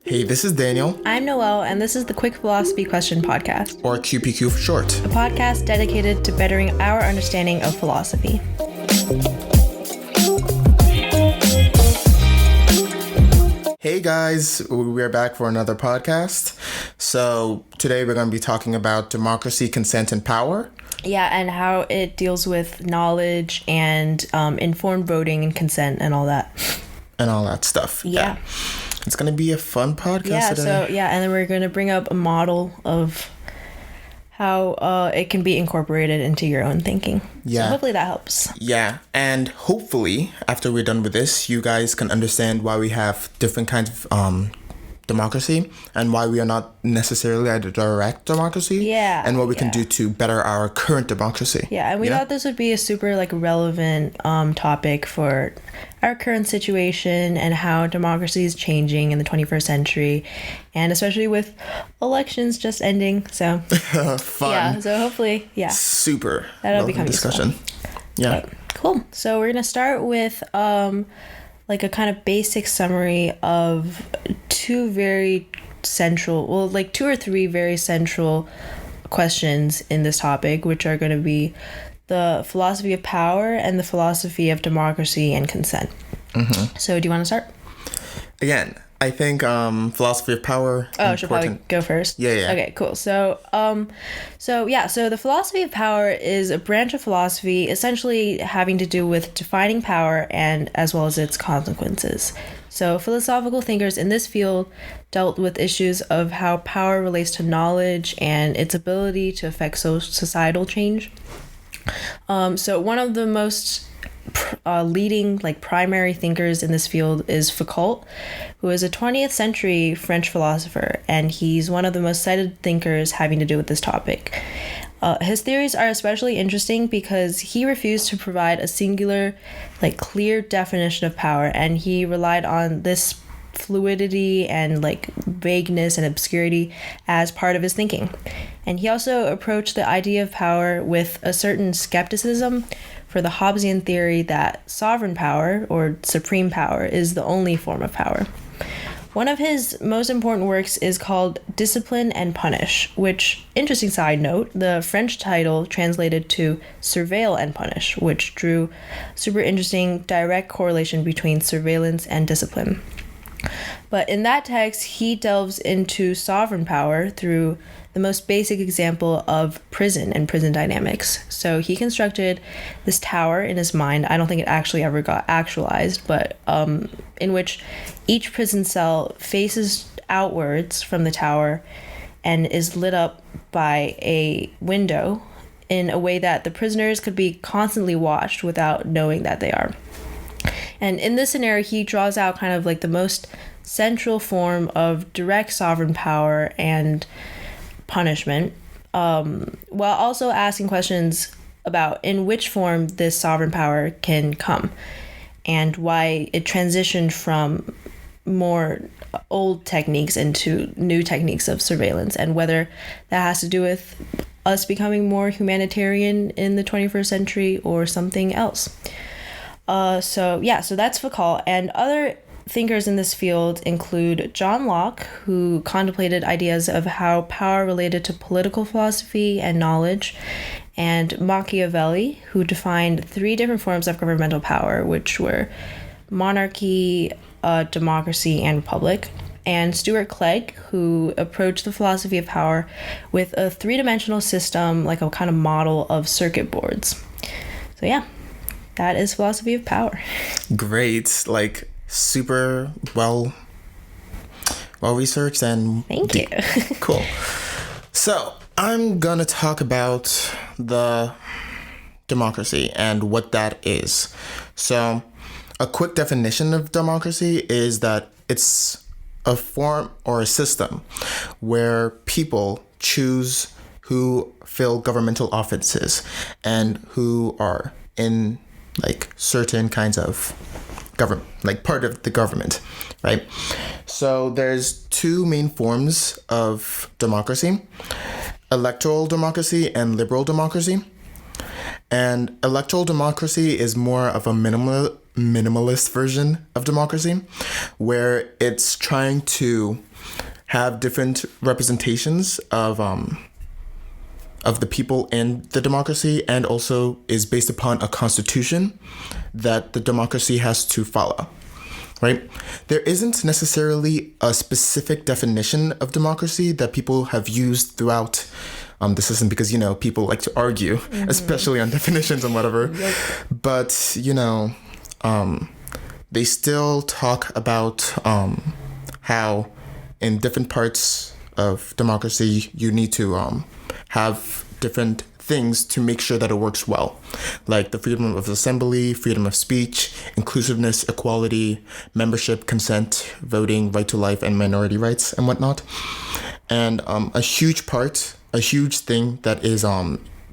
Hey, this is Daniel. I'm Noel, and this is the Quick Philosophy Question Podcast, or QPQ for short. A podcast dedicated to bettering our understanding of philosophy. Hey guys, we're back for another podcast. So today we're going to be talking about democracy, consent, and power. Yeah, and how it deals with knowledge and informed voting and consent and all that. And all that stuff. Yeah. It's going to be a fun podcast today. And then we're going to bring up a model of how it can be incorporated into your own thinking. Yeah. So hopefully that helps. Yeah, and hopefully after we're done with this, you guys can understand why we have different kinds of democracy and why we are not necessarily a direct democracy. Yeah. And what we can do to better our current democracy. Yeah, and we thought this would be a super relevant topic for our current situation and how democracy is changing in the 21st century, and especially with elections just ending. So fun. Yeah, so hopefully, Super. That'll become discussion. Useful. Yeah. Okay, cool. So we're gonna start with a kind of basic summary of two or three very central questions in this topic, which are going to be the philosophy of power and the philosophy of democracy and consent. Mm-hmm. So do you want to start? Again, I think philosophy of power. Should probably go first. Yeah. Okay, cool. So the philosophy of power is a branch of philosophy essentially having to do with defining power and as well as its consequences. So philosophical thinkers in this field dealt with issues of how power relates to knowledge and its ability to affect societal change. So one of the most leading primary thinkers in this field is Foucault, who is a 20th century French philosopher, and he's one of the most cited thinkers having to do with this topic. His theories are especially interesting because he refused to provide a singular, clear definition of power, and he relied on this fluidity and vagueness and obscurity as part of his thinking. And he also approached the idea of power with a certain skepticism for the Hobbesian theory that sovereign power or supreme power is the only form of power. One of his most important works is called Discipline and Punish, which, interesting side note, the French title translated to Surveil and Punish, which drew super interesting direct correlation between surveillance and discipline. But in that text, he delves into sovereign power through the most basic example of prison and prison dynamics. So he constructed this tower in his mind. I don't think it actually ever got actualized, but in which each prison cell faces outwards from the tower and is lit up by a window in a way that the prisoners could be constantly watched without knowing that they are. And in this scenario, he draws out kind of the most central form of direct sovereign power and punishment, while also asking questions about in which form this sovereign power can come and why it transitioned from more old techniques into new techniques of surveillance, and whether that has to do with us becoming more humanitarian in the 21st century or something else. So that's Foucault. And other thinkers in this field include John Locke, who contemplated ideas of how power related to political philosophy and knowledge, and Machiavelli, who defined three different forms of governmental power, which were monarchy, democracy, and republic, and Stuart Clegg, who approached the philosophy of power with a three-dimensional system, a kind of model of circuit boards. So that is philosophy of power. Great. Super well researched and thank you. Cool. So I'm gonna talk about the democracy and what that is. So a quick definition of democracy is that it's a form or a system where people choose who fill governmental offices and who are in certain kinds of government, part of the government, right? So there's two main forms of democracy: electoral democracy and liberal democracy. And electoral democracy is more of a minimalist version of democracy, where it's trying to have different representations of the people in the democracy, and also is based upon a constitution that the democracy has to follow, right? There isn't necessarily a specific definition of democracy that people have used throughout. This isn't because, people like to argue, especially on definitions and whatever. Yep. But, they still talk about how in different parts of democracy you need to have different things to make sure that it works well, like the freedom of assembly, freedom of speech, inclusiveness, equality, membership, consent, voting, right to life, and minority rights and whatnot. And a huge thing that is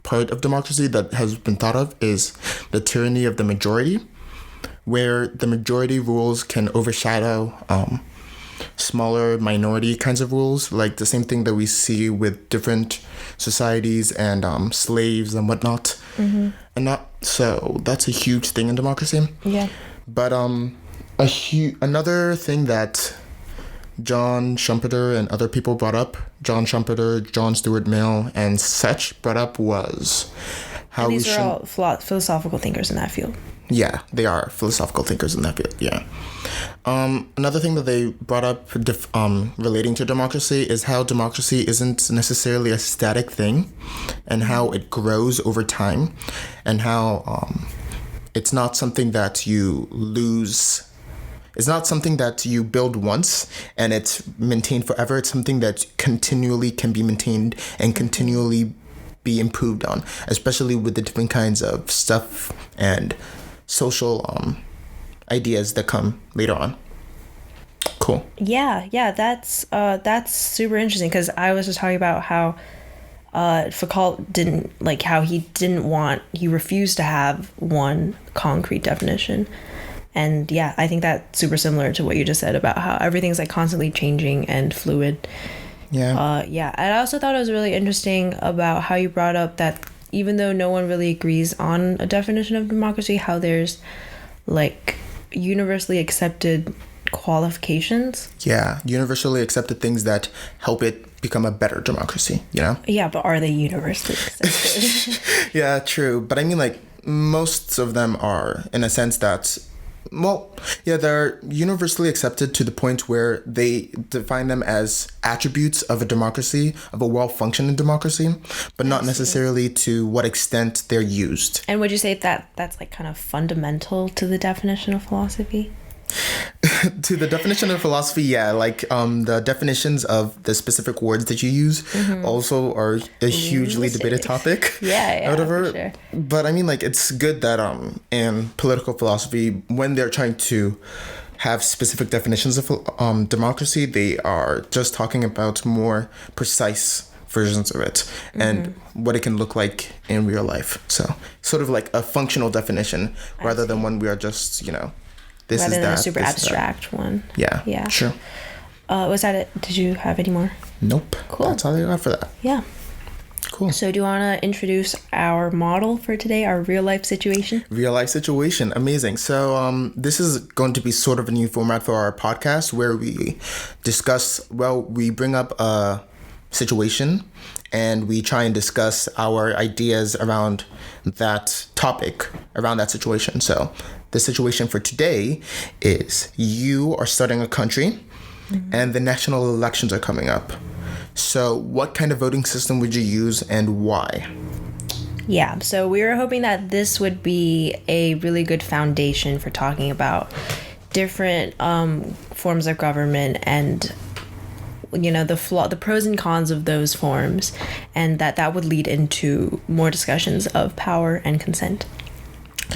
part of democracy that has been thought of is the tyranny of the majority, where the majority rules can overshadow smaller minority kinds of rules, like the same thing that we see with different societies and slaves and whatnot. And so that's a huge thing in democracy. Yeah. But another thing that John Schumpeter and other people brought up, John Schumpeter, John Stuart Mill, and such brought up was how these are all philosophical thinkers in that field. Yeah, they are philosophical thinkers in that field, yeah. Another thing that they brought up relating to democracy is how democracy isn't necessarily a static thing, and how it grows over time, and how it's not something that you lose. It's not something that you build once and it's maintained forever. It's something that continually can be maintained and continually be improved on, especially with the different kinds of stuff and social ideas that come later on. Cool. Yeah, that's super interesting, because I was just talking about how Foucault he refused to have one concrete definition. And yeah, I think that's super similar to what you just said about how everything's like constantly changing and fluid. Yeah. And I also thought it was really interesting about how you brought up that even though no one really agrees on a definition of democracy, how there's like universally accepted qualifications. Yeah, universally accepted things that help it become a better democracy, Yeah, but are they universally accepted? Yeah, true. But I mean, like, most of them are, in a sense that, they're universally accepted to the point where they define them as attributes of a democracy, of a well-functioning democracy, but not necessarily to what extent they're used. And would you say that that's like kind of fundamental to the definition of philosophy? To the definition of philosophy, yeah, like the definitions of the specific words that you use also are a hugely debated topic. Yeah, whatever. For sure. But I mean, like, it's good that in political philosophy, when they're trying to have specific definitions of democracy, they are just talking about more precise versions of it and what it can look like in real life. So sort of like a functional definition rather than one we are just, this rather is than that, a super abstract one. Yeah. Sure. Was that it? Did you have any more? Nope. Cool. That's all I got for that. Yeah. Cool. So do you want to introduce our model for today, our real life situation? Real life situation. Amazing. So this is going to be sort of a new format for our podcast where we we bring up a situation and we try and discuss our ideas around that topic, around that situation. So the situation for today is you are starting a country and the national elections are coming up. So what kind of voting system would you use and why? Yeah, so we were hoping that this would be a really good foundation for talking about different forms of government and the pros and cons of those forms, and that would lead into more discussions of power and consent.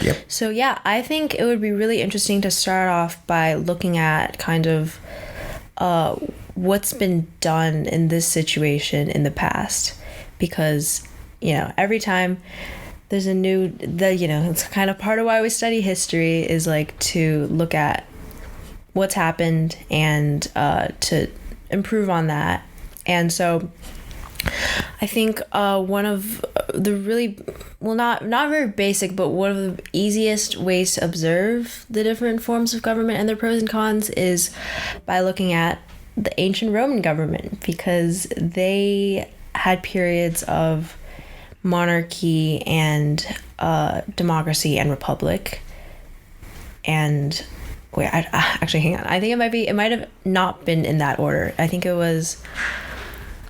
Yep. So yeah, I think it would be really interesting to start off by looking at kind of what's been done in this situation in the past, because every time there's a new it's kind of part of why we study history is like to look at what's happened and to improve on that. And so I think one of the really, well, not very basic, but one of the easiest ways to observe the different forms of government and their pros and cons is by looking at the ancient Roman government, because they had periods of monarchy and democracy and republic. And wait, actually, hang on. I think it might have not been in that order. I think it was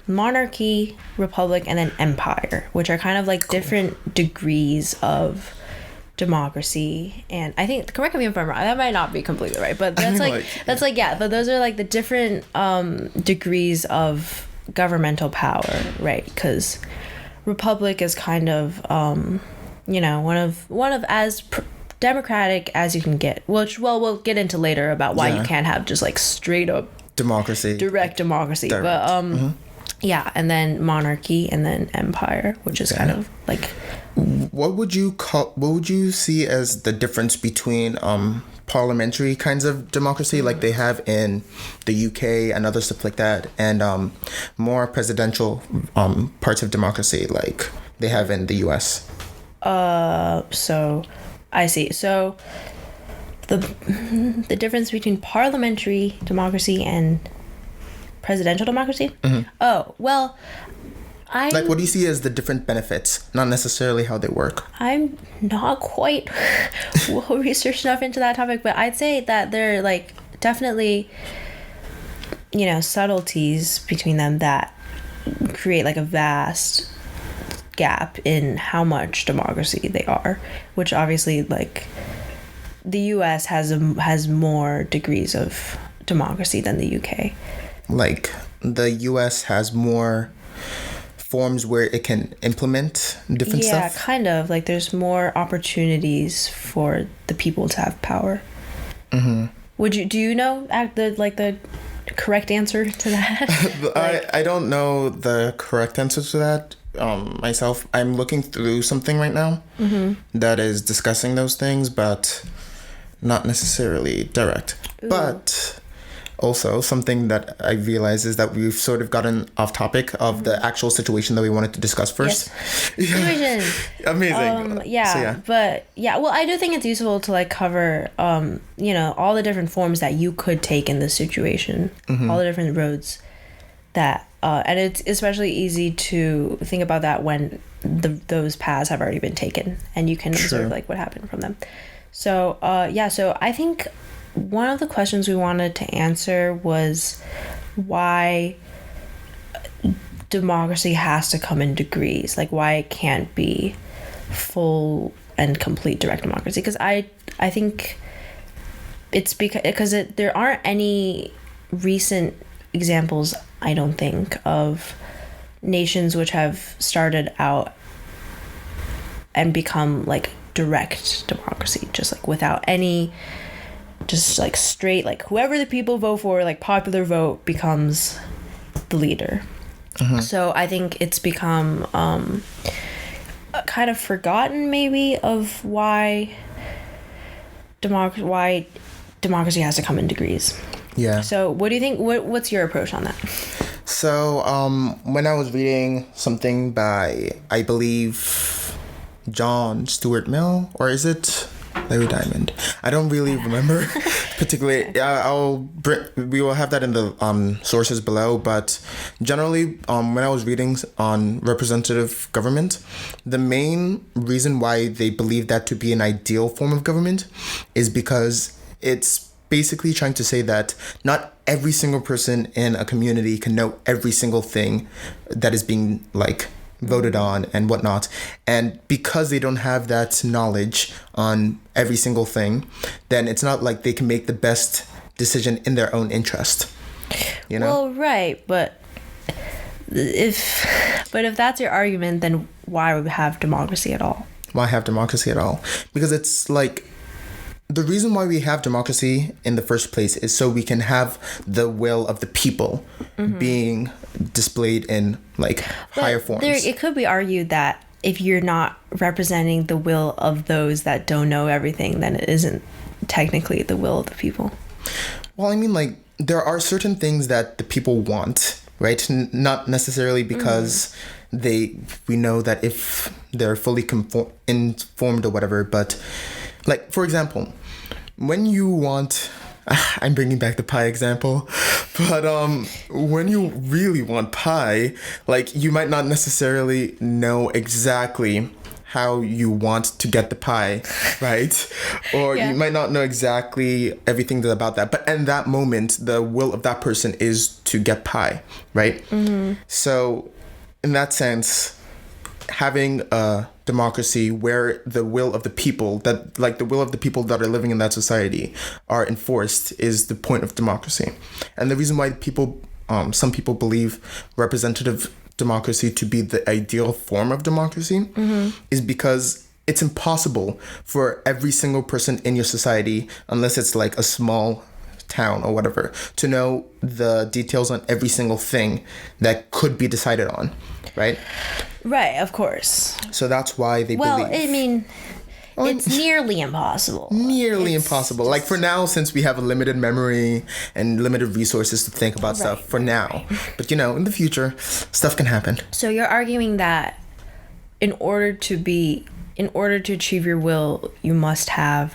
monarchy, republic, and then empire, which are kind of like different degrees of democracy. And I think, correct me if I'm wrong, that might not be completely right, but that's but those are like the different degrees of governmental power, right? Because republic is kind of one of as democratic as you can get, which we'll get into later about why you can't have just like straight up direct democracy. But yeah, and then monarchy, and then empire, which is kind of like, what would you see as the difference between parliamentary kinds of democracy like they have in the UK and other stuff like that, and more presidential parts of democracy like they have in the US? So I see. So the difference between parliamentary democracy and presidential democracy? Oh, well, what do you see as the different benefits, not necessarily how they work? I'm not quite well researched enough into that topic, but I'd say that there are like definitely, subtleties between them that create like a vast gap in how much democracy they are, which obviously like the US has more degrees of democracy than the UK. Like the US has more forms where it can implement different stuff? Yeah, kind of. Like there's more opportunities for the people to have power. Do you know the correct answer to that? I don't know the correct answer to that myself. I'm looking through something right now that is discussing those things, but not necessarily direct. Ooh. But also, something that I realize is that we've sort of gotten off topic of the actual situation that we wanted to discuss first. Yes. Situation. Amazing. Well, I do think it's useful to like cover, all the different forms that you could take in this situation, all the different roads that, and it's especially easy to think about that when those paths have already been taken, and you can observe like what happened from them. So, so I think one of the questions we wanted to answer was why democracy has to come in degrees, like why it can't be full and complete direct democracy. Because I think it's because there aren't any recent examples, I don't think, of nations which have started out and become like direct democracy, just like without any, just like straight, like whoever the people vote for, like popular vote, becomes the leader. So I think it's become kind of forgotten maybe of why democracy has to come in degrees. Yeah. So what do you think? What's your approach on that? So when I was reading something by, I believe, John Stuart Mill, or is it Larry Diamond? I don't really remember particularly. We will have that in the sources below. But generally, when I was reading on representative government, the main reason why they believe that to be an ideal form of government is because it's basically trying to say that not every single person in a community can know every single thing that is being like voted on and whatnot. And because they don't have that knowledge on every single thing, then it's not like they can make the best decision in their own interest. You know? Well, right, but if that's your argument, then why would we have democracy at all? Why have democracy at all? Because it's like, the reason why we have democracy in the first place is so we can have the will of the people being displayed in like higher forms. It could be argued that if you're not representing the will of those that don't know everything, then it isn't technically the will of the people. Well, I mean, like, there are certain things that the people want right? Not necessarily because we know that if they're fully informed or whatever, but like, for example, when you want, I'm bringing back the pie example, but when you really want pie, like, you might not necessarily know exactly how you want to get the pie, right? Or Yeah. you might not know exactly everything about that, but in that moment, the will of that person is to get pie, right? So in that sense, having a democracy where the will of the people that are living in that society are enforced is the point of democracy. And the reason why some people believe representative democracy to be the ideal form of democracy is because it's impossible for every single person in your society, unless it's like a small town or whatever, to know the details on every single thing that could be decided on, right? Right, of course. So that's why they Well, believe. I mean, it's nearly impossible. Nearly It's impossible. Like, for now, since we have a limited memory and limited resources to think about stuff for now. But, in the future, stuff can happen. So you're arguing that in order to achieve your will, you must have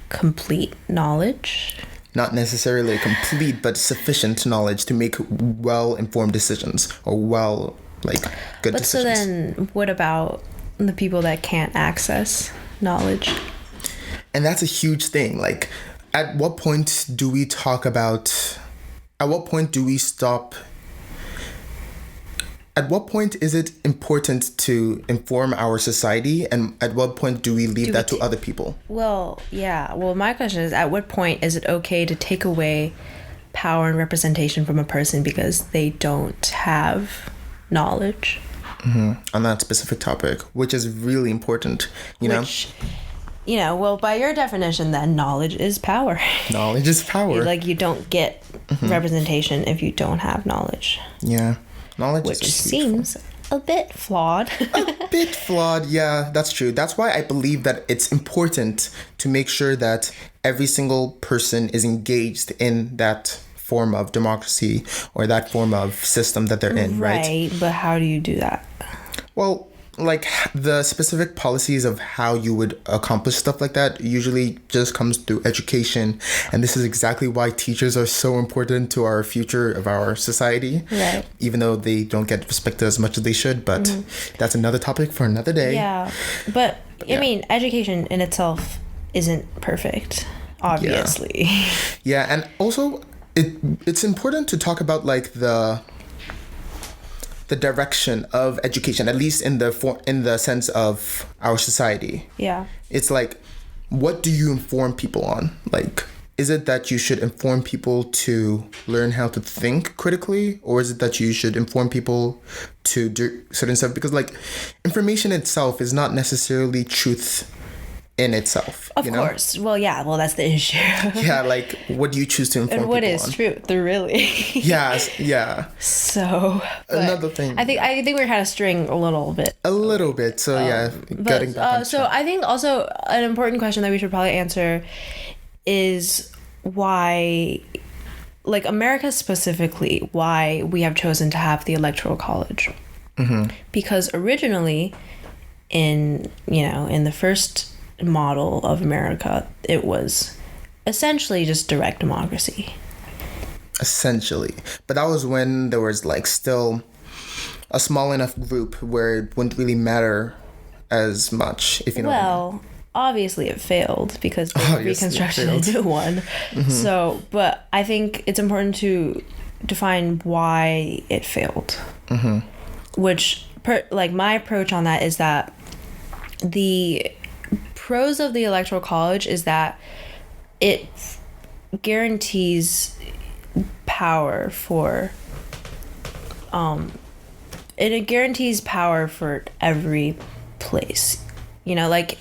complete knowledge? Not necessarily complete, but sufficient knowledge to make well-informed decisions or good But decisions. so then what about the people that can't access knowledge? And that's a huge thing. Like, at what point do we stop? At what point is it important to inform our society, and at what point do we leave that to other people? Well, yeah. Well, my question is, at what point is it okay to take away power and representation from a person because they don't have knowledge? On that specific topic, which is really important, know? Well, by your definition, then knowledge is power. Knowledge is power. Like, you don't get representation if you don't have knowledge. Yeah. Knowledge Which is a huge seems a bit flawed. a bit flawed. Yeah, that's true. That's why I believe that it's important to make sure that every single person is engaged in that form of democracy or that form of system that they're in, right? Right, but how do you do that? Well, like, the specific policies of how you would accomplish stuff like that usually just comes through education. And this is exactly why teachers are so important to our future of our society. Right. Even though they don't get respected as much as they should. But that's another topic for another day. Yeah, but I mean, education in itself isn't perfect, obviously. Yeah, and also it's important to talk about, like, the direction of education, at least in the sense of our society. Yeah. It's like, what do you inform people on? Like, is it that you should inform people to learn how to think critically, or is it that you should inform people to do certain stuff? Because, like, information itself is not necessarily truth in itself. Of course. Well, yeah. Well, that's the issue. Yeah, like, what do you choose to inform And what people is on? truth, really? Yes, yeah. So Another thing. I think we're kind of straying a little bit. A little bit. So yeah, getting back on So track. I think also an important question that we should probably answer is why, like, America specifically, why we have chosen to have the Electoral College. Because originally, in the first model of America, it was essentially just direct democracy. Essentially. But that was when there was, like, still a small enough group where it wouldn't really matter as much, if you know what I mean. Well, obviously it failed because they Obviously it reconstructed a failed. new one. So, but I think it's important to define why it failed. Which, my approach on that is that the pros of the Electoral College is that it guarantees power for every place. Like,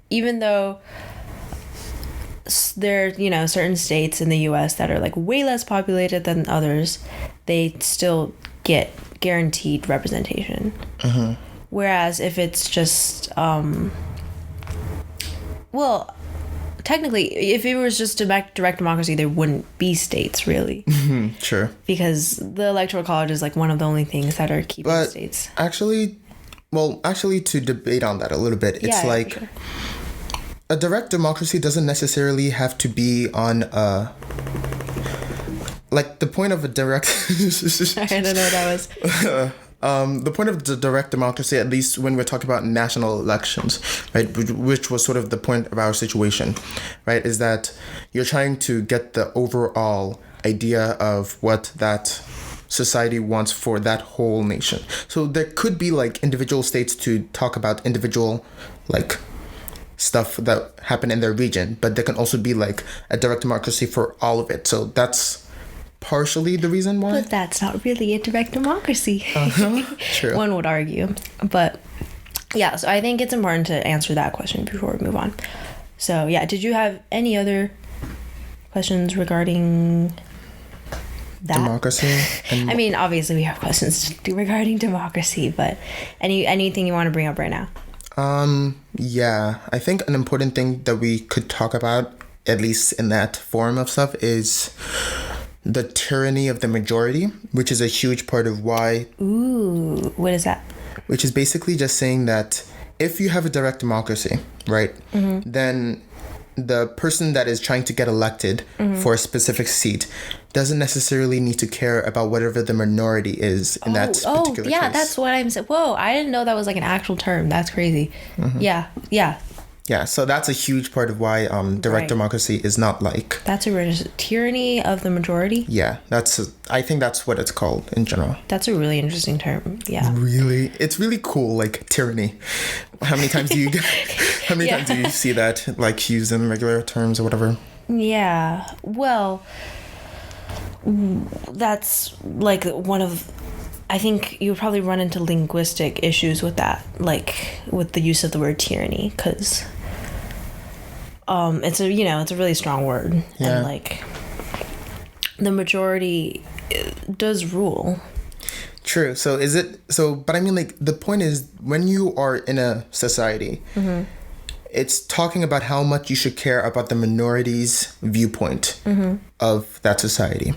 even though there are certain states in the US that are, like, way less populated than others, they still get guaranteed representation. Whereas if it's just technically, if it was just direct democracy, there wouldn't be states, really. Sure. Because the Electoral College is like one of the only things that are keeping But states. actually, to debate on that a little bit, it's Yeah, like for sure. a direct democracy doesn't necessarily have to be on a. Like the point of a direct. I don't know what that was. The point of the direct democracy, at least when we're talking about national elections, right, which was sort of the point of our situation, right, is that you're trying to get the overall idea of what that society wants for that whole nation. So there could be like individual states to talk about individual like stuff that happen in their region, but there can also be like a direct democracy for all of it. So that's partially the reason why. But that's not really a direct democracy. True. One would argue. But yeah, so I think it's important to answer that question before we move on. So yeah, did you have any other questions regarding that? Democracy. And I mean, obviously we have questions regarding democracy, but anything you want to bring up right now? Yeah, I think an important thing that we could talk about, at least in that form of stuff, is the tyranny of the majority, which is a huge part of why. Ooh, what is that? Which is basically just saying that if you have a direct democracy, right, then the person that is trying to get elected for a specific seat doesn't necessarily need to care about whatever the minority is in that particular case. Yeah, that's what I'm saying. Whoa, I didn't know that was like an actual term. That's crazy. Yeah, so that's a huge part of why direct democracy is not like... That's a tyranny of the majority? Yeah, I think that's what it's called in general. That's a really interesting term, yeah. Really? It's really cool, like tyranny. How many times do you times do you see that like used in regular terms or whatever? Yeah, well, that's like one of... I think you would probably run into linguistic issues with that, like with the use of the word tyranny, because it's a really strong word, and like the majority does rule. True. But I mean, like the point is when you are in a society, it's talking about how much you should care about the minority's viewpoint of that society,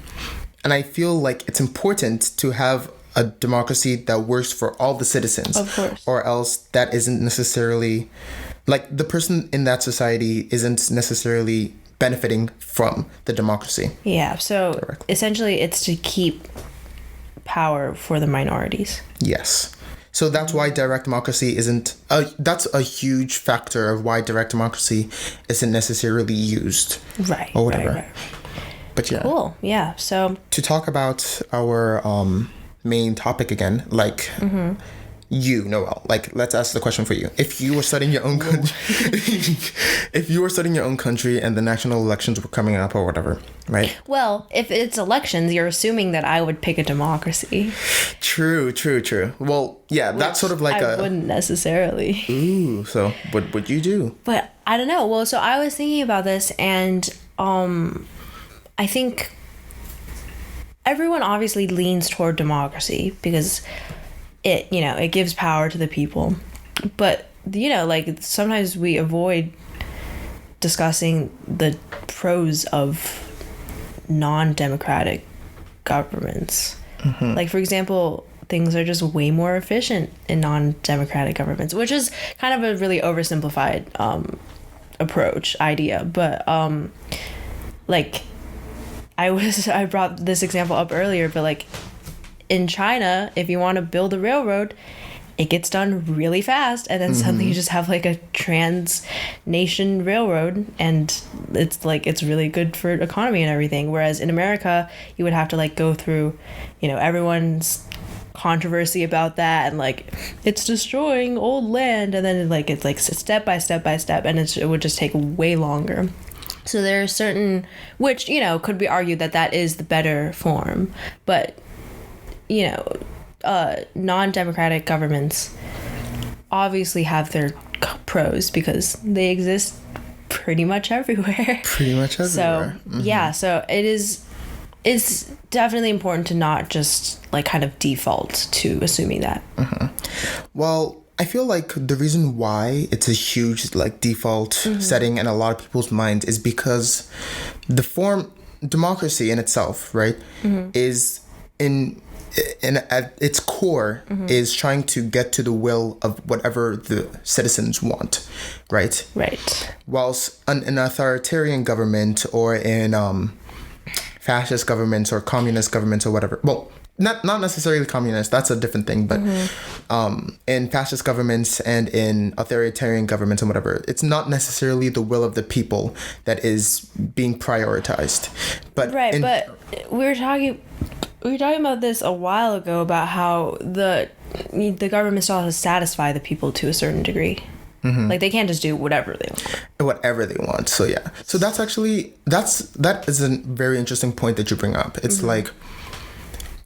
and I feel like it's important to have a democracy that works for all the citizens. Of course. Or else that isn't necessarily... Like, the person in that society isn't necessarily benefiting from the democracy. Yeah, so directly. Essentially it's to keep power for the minorities. Yes. So that's why direct democracy isn't... that's a huge factor of why direct democracy isn't necessarily used. Right. Or whatever. Right. But yeah. Cool, yeah, so... To talk about our... main topic again, like you, Noel, like let's ask the question for you. If you were studying your own country, if you were studying your own country and the national elections were coming up or whatever, right? Well, if it's elections, you're assuming that I would pick a democracy. True. Well, yeah, that's sort of like I wouldn't necessarily. Ooh, so what would you do? But I don't know. Well, so I was thinking about this, and I think everyone obviously leans toward democracy because it gives power to the people. But, like sometimes we avoid discussing the pros of non-democratic governments. Like, for example, things are just way more efficient in non-democratic governments, which is kind of a really oversimplified idea. But, like... I brought this example up earlier, but like in China, if you want to build a railroad, it gets done really fast, and then suddenly you just have like a trans-nation railroad, and it's really good for economy and everything. Whereas in America, you would have to like go through, everyone's controversy about that, and like it's destroying old land, and then like it's like step by step by step, and it would just take way longer. So there are certain, which, could be argued that is the better form. But, non-democratic governments obviously have their pros because they exist pretty much everywhere. So, yeah, so it's definitely important to not just, like, kind of default to assuming that. Well, I feel like the reason why it's a huge like default setting in a lot of people's minds is because the form democracy in itself, right, is at its core is trying to get to the will of whatever the citizens want, right? Right. Whilst an authoritarian government or in fascist governments or communist governments or whatever, well, not necessarily communist, that's a different thing, but in fascist governments and in authoritarian governments and whatever, it's not necessarily the will of the people that is being prioritized. But Right, but we were talking about this a while ago about how the government still has to satisfy the people to a certain degree. Like they can't just do whatever they want. So yeah. So that's actually that is a very interesting point that you bring up. It's like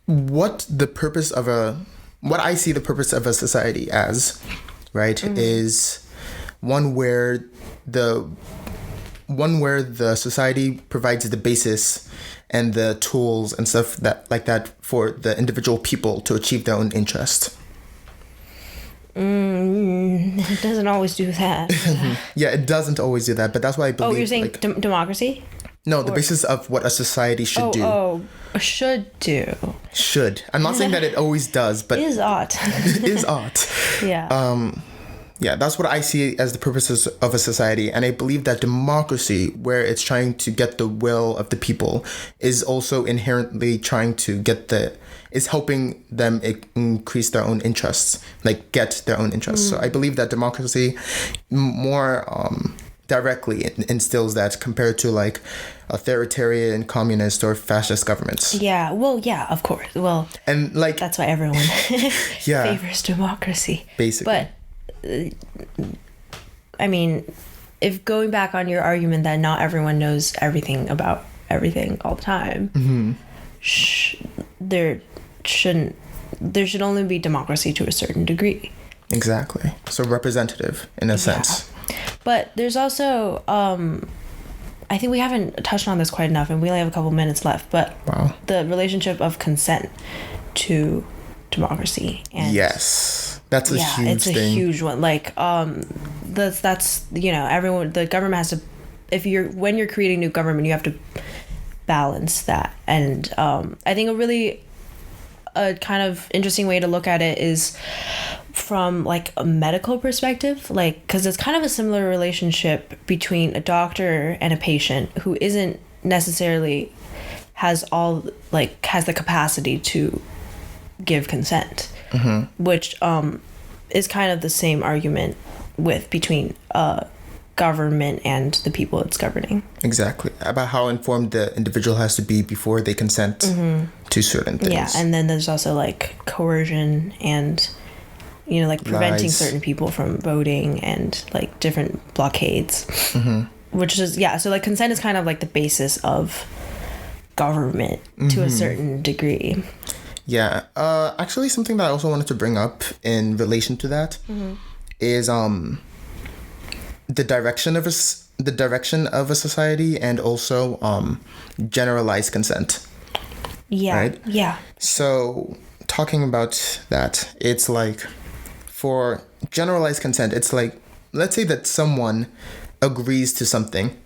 what I see the purpose of a society as, right, is one where the society provides the basis and the tools and stuff that for the individual people to achieve their own interest. It doesn't always do that. Yeah, it doesn't always do that, but that's why I believe. Oh, you're saying democracy? No, the basis of what a society should do. Oh, should do. Should. I'm not saying that it always does, but Is ought. is ought. Yeah. Yeah, that's what I see as the purposes of a society. And I believe that democracy, where it's trying to get the will of the people, is also inherently trying to is helping them increase their own interests, like get their own interests. So I believe that democracy more directly instills that compared to like authoritarian, communist, or fascist governments. Yeah, well, yeah, of course. Well, and like that's why everyone favors democracy. Basically. But I mean, if going back on your argument that not everyone knows everything about everything all the time, there should only be democracy to a certain degree. Exactly. So representative in a sense. But there's also I think we haven't touched on this quite enough, and we only have a couple minutes left, but the relationship of consent to democracy. And yes, that's a huge it's thing. A huge one. Like that's everyone, the government has to, when you're creating new government, you have to balance that. And I think a kind of interesting way to look at it is from like a medical perspective, like because it's kind of a similar relationship between a doctor and a patient who isn't necessarily has the capacity to give consent, which is kind of the same argument between government and the people it's governing. Exactly. About how informed the individual has to be before they consent to certain things. Yeah, and then there's also like coercion and like preventing certain people from voting and like different blockades, which is so like consent is kind of like the basis of government to a certain degree. Yeah. Actually, something that I also wanted to bring up in relation to that is the direction of a society and also generalized consent. Yeah. Right? Yeah. So talking about that, it's like for generalized consent, it's like, let's say that someone agrees to something,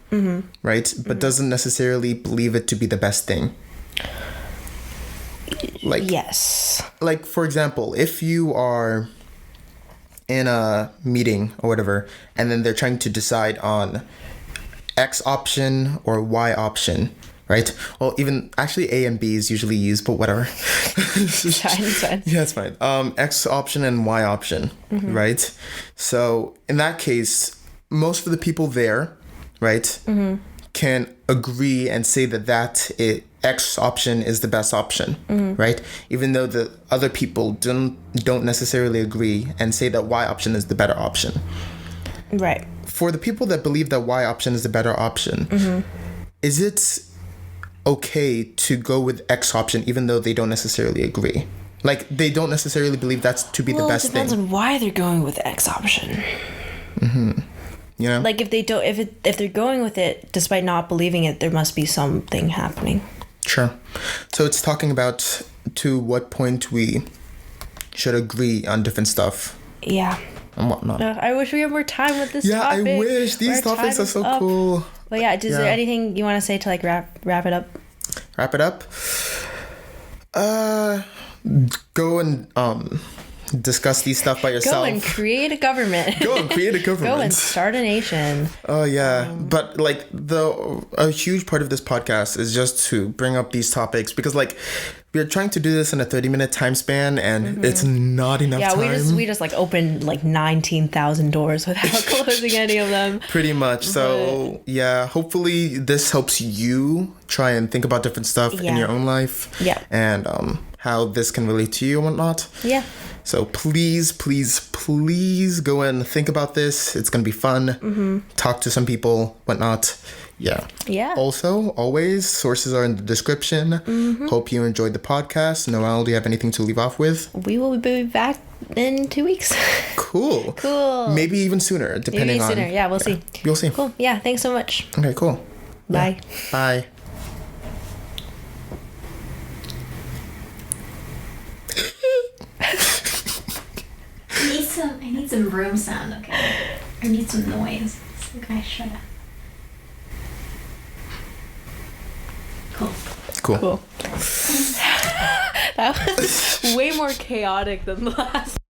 right? But doesn't necessarily believe it to be the best thing. Like, yes. Like, for example, if you are in a meeting or whatever, and then they're trying to decide on X option or Y option, right? Well, even actually A and B is usually used, but whatever. It's fine. Yeah, it's fine. X option and Y option, right? So in that case, most of the people there, right, can agree and say that X option is the best option, right? Even though the other people don't necessarily agree and say that Y option is the better option. Right. For the people that believe that Y option is the better option, is it okay to go with X option even though they don't necessarily agree? Like they don't necessarily believe that's to be the best thing. Well, it depends on why they're going with X option. You know? Like if they're going with it despite not believing it, there must be something happening. Sure. So it's talking about to what point we should agree on different stuff, Yeah. and whatnot. I wish we had more time with this Yeah, topic. I wish. These Our topics time are is so up. cool. But yeah, is there anything you want to say to like wrap it up? Wrap it up. Go and discuss these stuff by yourself. Go and create a government. Go and create a government. Go and start a nation. Oh yeah, but like a huge part of this podcast is just to bring up these topics because like we're trying to do this in a 30-minute time span and it's not enough time. Yeah, we just like opened like 19,000 doors without closing any of them. Pretty much. So yeah, hopefully this helps you try and think about different stuff in your own life. Yeah. And how this can relate to you and whatnot. Yeah. So please go and think about this. It's going to be fun. Talk to some people, whatnot. Yeah. Yeah. Also, always, sources are in the description. Hope you enjoyed the podcast. Noel, do you have anything to leave off with? We will be back in 2 weeks. Cool. Maybe even sooner, depending on... Yeah, we'll see. We'll see. Cool. Yeah, thanks so much. Okay, cool. Bye. Yeah. Bye. I need some room sound, okay? I need some noise. Okay, shut up. Cool. Cool. That was way more chaotic than the last